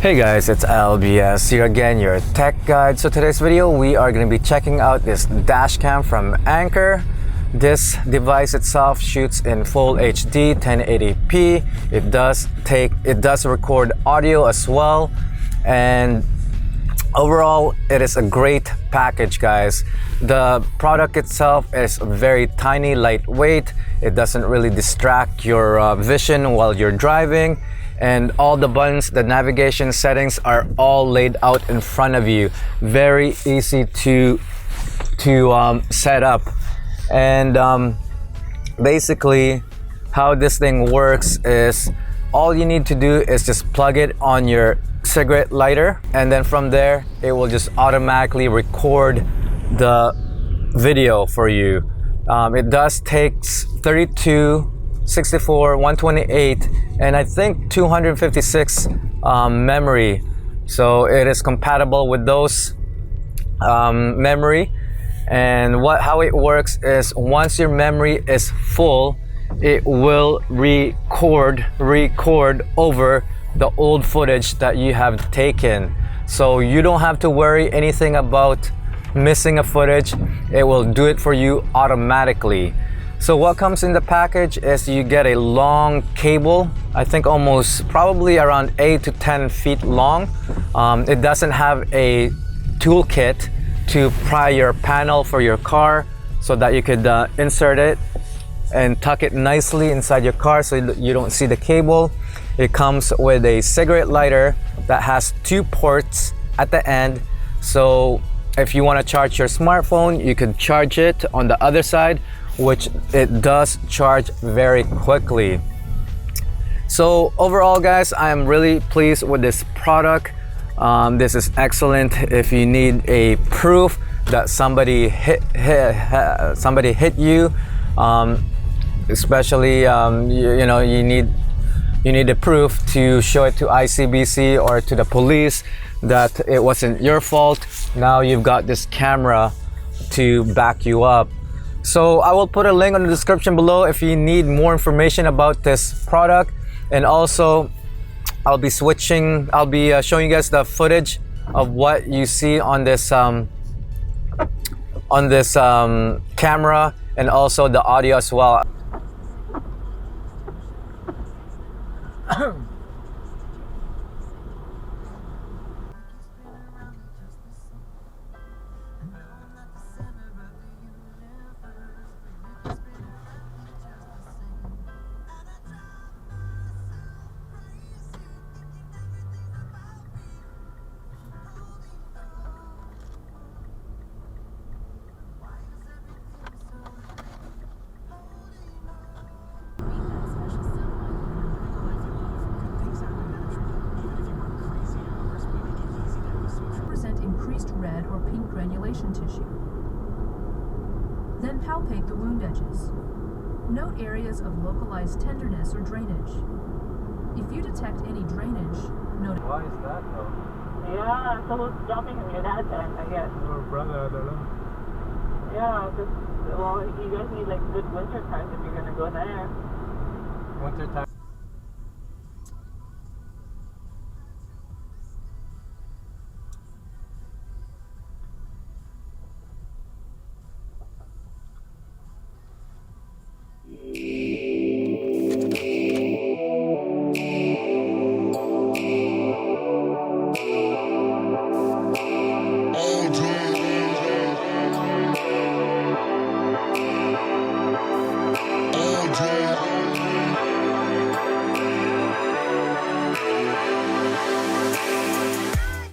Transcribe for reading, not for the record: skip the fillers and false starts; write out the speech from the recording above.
Hey guys, it's LBS here again, your tech guide. So today's video, we are going to be checking out this dash cam from Anker. This device itself shoots in full HD 1080p. It does record audio as well, and overall it is a great package, guys. The product itself is very tiny, lightweight. It doesn't really distract your vision while you're driving, and all the buttons, the navigation settings are all laid out in front of you. Very easy to set up. And basically how this thing works is all you need to do is just plug it on your cigarette lighter, and then from there it will just automatically record the video for you. It does takes 32, 64, 128, and I think 256 memory. So it is compatible with those memory. And how it works is once your memory is full, it will record over the old footage that you have taken. So you don't have to worry anything about missing a footage. It will do it for you automatically. So what comes in the package is you get a long cable, I think probably around 8 to 10 feet long. It doesn't have a toolkit to pry your panel for your car so that you could insert it and tuck it nicely inside your car so you don't see the cable. It comes with a cigarette lighter that has 2 ports at the end. So if you want to charge your smartphone, you can charge it on the other side, which it does charge very quickly. So overall, guys, I am really pleased with this product. This is excellent if you need a proof that somebody hit you, especially you need a proof to show it to ICBC or to the police that it wasn't your fault. Now you've got this camera to back you up. So I will put a link in the description below if you need more information about this product. And also I'll be showing you guys the footage of what you see on this camera, and also the audio as well. Red or pink granulation tissue. Then palpate the wound edges. Note areas of localized tenderness or drainage. If you detect any drainage, note. Why is that though? Yeah, so who's dropping him? Your dad then, I guess. Or brother, I don't know. Yeah, because, well, you guys need like good winter times if you're gonna go there. Winter time.